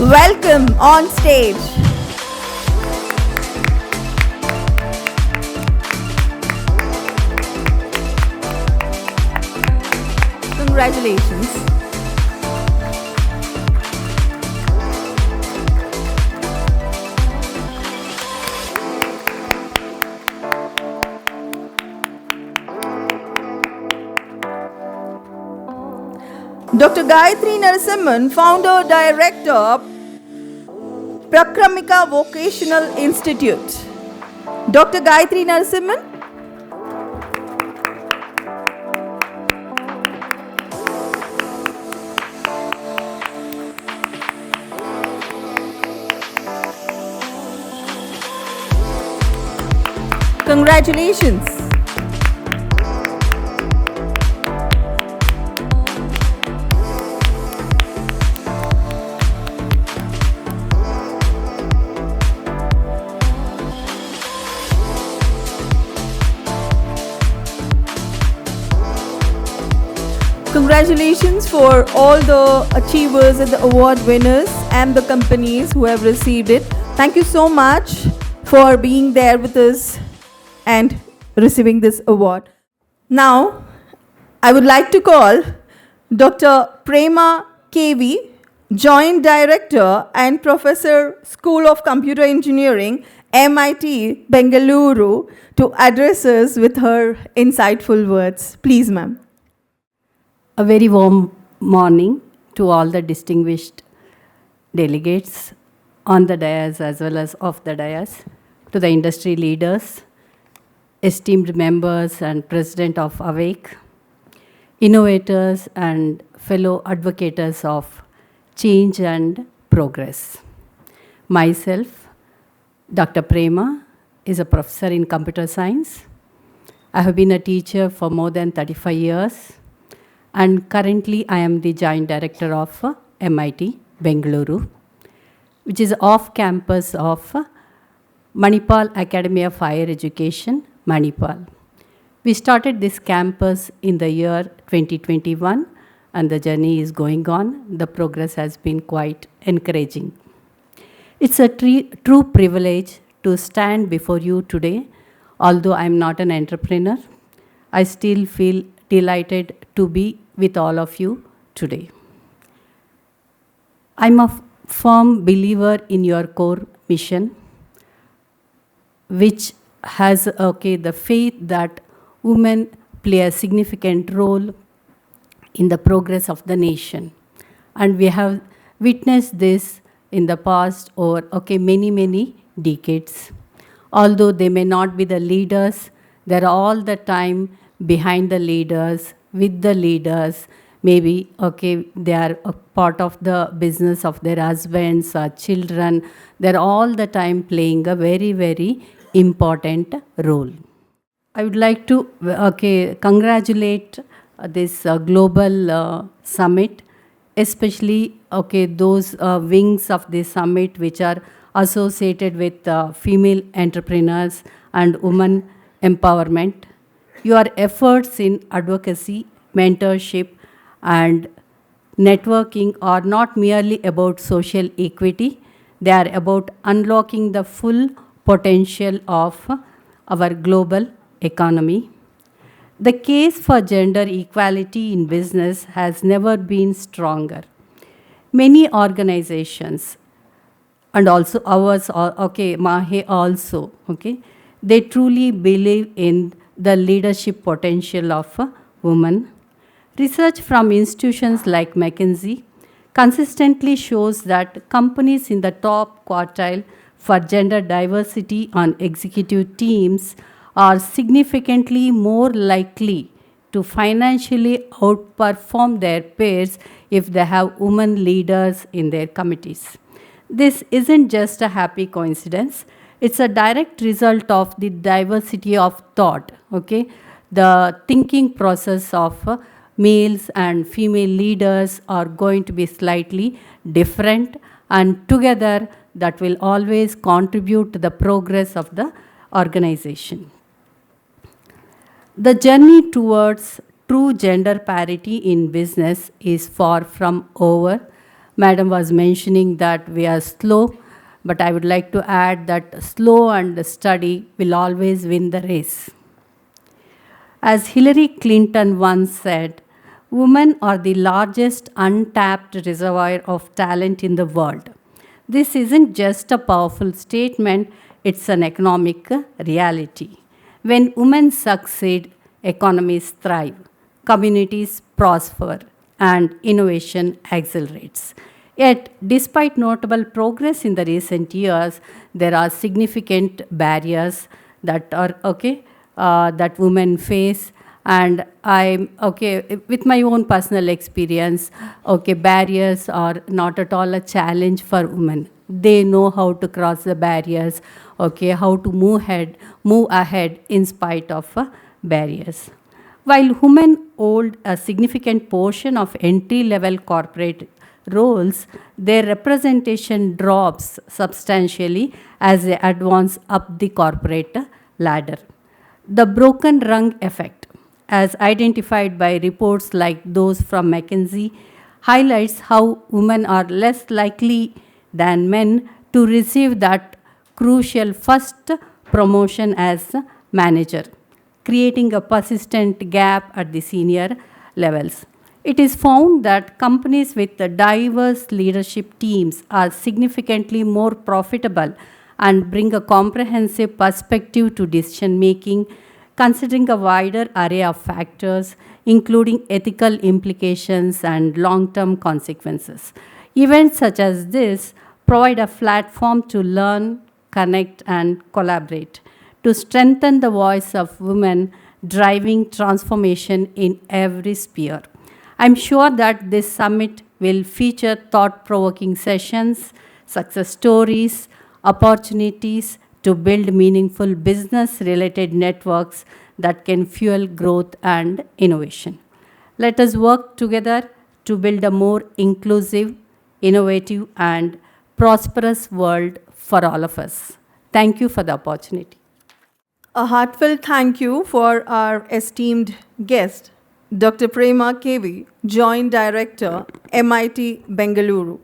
Welcome on stage. Congratulations. Dr. Gayatri Narasimhan, Founder Director, Prakramika Vocational Institute. Dr. Gayatri Narasimhan. Congratulations. Congratulations for all the achievers and the award winners and the companies who have received it. Thank you so much for being there with us and receiving this award. Now, I would like to call Dr. Prema K V, Joint Director and Professor, School of Computer Engineering, MIT Bengaluru, to address us with her insightful words. Please, ma'am. A very warm morning to all the distinguished delegates on the dais as well as off the dais, to the industry leaders, esteemed members and president of AWAKE, innovators and fellow advocates of change and progress. Myself, Dr. Prema, is a professor in computer science. I have been a teacher for more than 35 years. And currently, I am the Joint Director of MIT Bengaluru, which is off campus of Manipal Academy of Higher Education, Manipal. We started this campus in the year 2021, and the journey is going on. The progress has been quite encouraging. It's a true privilege to stand before you today. Although I'm not an entrepreneur, I still feel delighted to be with all of you today. I'm a firm believer in your core mission, which has the faith that women play a significant role in the progress of the nation. And we have witnessed this in the past over many decades. Although they may not be the leaders, they're all the time behind the leaders, with the leaders. Maybe they are a part of the business of their husbands or children. They're all the time playing a very important role. I would like to congratulate this global summit, especially those wings of this summit which are associated with female entrepreneurs and women empowerment. Your efforts in advocacy, mentorship, and networking are not merely about social equity. They are about unlocking the full potential of our global economy. The case for gender equality in business has never been stronger. Many organizations, and also ours, MAHE also, they truly believe in the leadership potential of women. Research from institutions like McKinsey consistently shows that companies in the top quartile for gender diversity on executive teams are significantly more likely to financially outperform their peers if they have women leaders in their committees. This isn't just a happy coincidence. It's a direct result of the diversity of thought, the thinking process of males and female leaders are going to be slightly different, and together that will always contribute to the progress of the organization. The journey towards true gender parity in business is far from over. Madam was mentioning that we are slow, but I would like to add that slow and steady will always win the race. As Hillary Clinton once said, women are the largest untapped reservoir of talent in the world. This isn't just a powerful statement, it's an economic reality. When women succeed, economies thrive, communities prosper, and innovation accelerates. Yet, despite notable progress in the recent years, there are significant barriers that are that women face. And I'm with my own personal experience. Barriers are not at all a challenge for women. They know how to cross the barriers. How to move ahead in spite of barriers. While women hold a significant portion of entry-level corporate roles, their representation drops substantially as they advance up the corporate ladder. The broken rung effect, as identified by reports like those from McKinsey, highlights how women are less likely than men to receive that crucial first promotion as manager, creating a persistent gap at the senior levels. It is found that companies with diverse leadership teams are significantly more profitable and bring a comprehensive perspective to decision making, considering a wider array of factors, including ethical implications and long-term consequences. Events such as this provide a platform to learn, connect, and collaborate, to strengthen the voice of women driving transformation in every sphere. I'm sure that this summit will feature thought-provoking sessions, success stories, opportunities to build meaningful business-related networks that can fuel growth and innovation. Let us work together to build a more inclusive, innovative, and prosperous world for all of us. Thank you for the opportunity. A heartfelt thank you for our esteemed guest, Dr. Prema K V, Joint Director, MIT Bengaluru.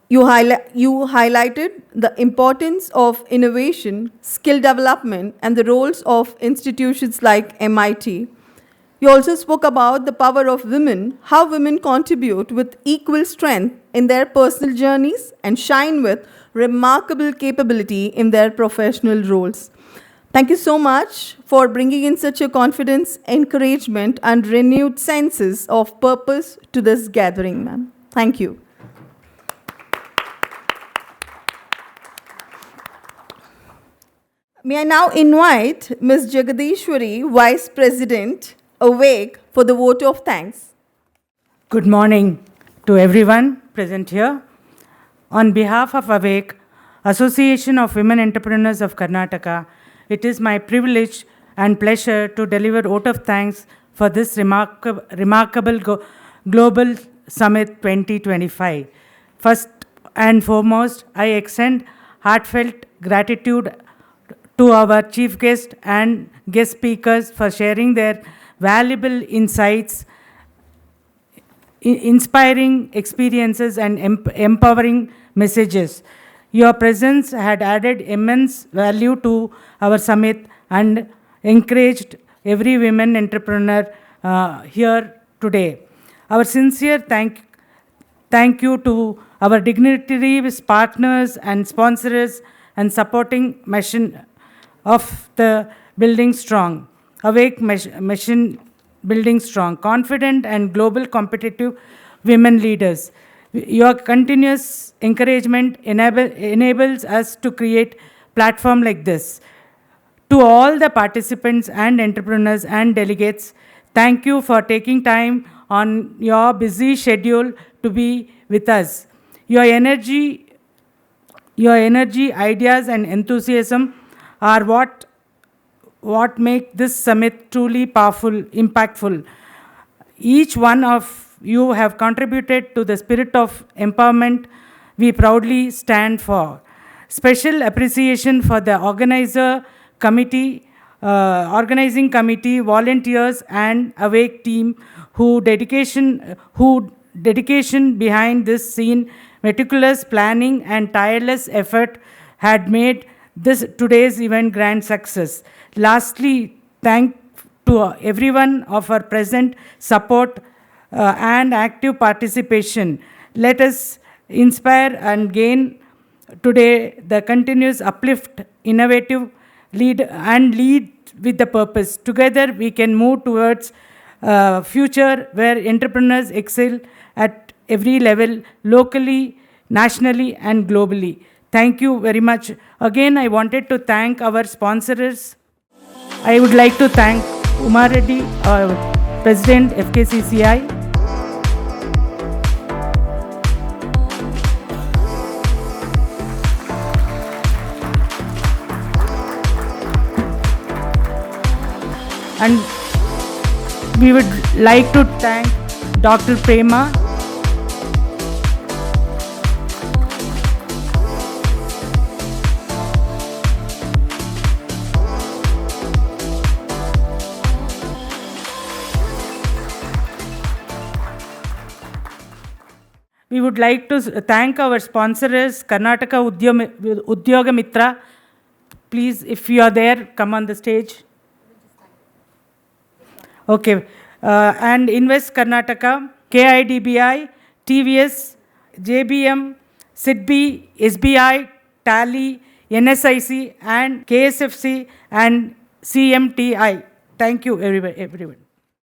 You highlighted the importance of innovation, skill development, and the roles of institutions like MIT. You also spoke about the power of women, how women contribute with equal strength in their personal journeys and shine with remarkable capability in their professional roles. Thank you so much for bringing in such a confidence, encouragement, and renewed senses of purpose to this gathering, ma'am. Thank you. May I now invite Ms. Jagadishwari, Vice President, Awake, for the vote of thanks. Good morning to everyone present here. On behalf of Awake, Association of Women Entrepreneurs of Karnataka, it is my privilege and pleasure to deliver vote of thanks for this remarkable Global Summit 2025. First and foremost, I extend heartfelt gratitude to our chief guest and guest speakers for sharing their valuable insights, inspiring experiences, and empowering messages. Your presence had added immense value to our summit and encouraged every women entrepreneur here today. Our sincere thank you to our dignitaries, partners, and sponsors and supporting mission of the Building Strong. Awake mission Building Strong, confident and global competitive women leaders. Your continuous encouragement enables us to create platform like this. To all the participants and entrepreneurs and delegates, thank you for taking time on your busy schedule to be with us. Your energy, ideas, and enthusiasm are what what make this summit truly powerful, impactful. Each one of you have contributed to the spirit of empowerment we proudly stand for. Special appreciation for the organizing committee, volunteers, and Awake team who dedication behind this scene, meticulous planning and tireless effort had made today's event grand success. Lastly, thank to everyone of our present support and active participation. Let us inspire and gain today the continuous uplift, innovative lead with the purpose. Together we can move towards a future where entrepreneurs excel at every level, locally, nationally, and globally. Thank you very much. Again, I wanted to thank our sponsors. I would like to thank Reddy, President FKCCI. And we would like to thank Dr. Prema. We would like to thank our sponsors, Karnataka Udyoga Mitra. Please, if you are there, come on the stage. Okay. And Invest Karnataka, KIDBI, TVS, JBM, SIDBI, SBI, TALI, NSIC, and KSFC, and CMTI. Thank you, everyone.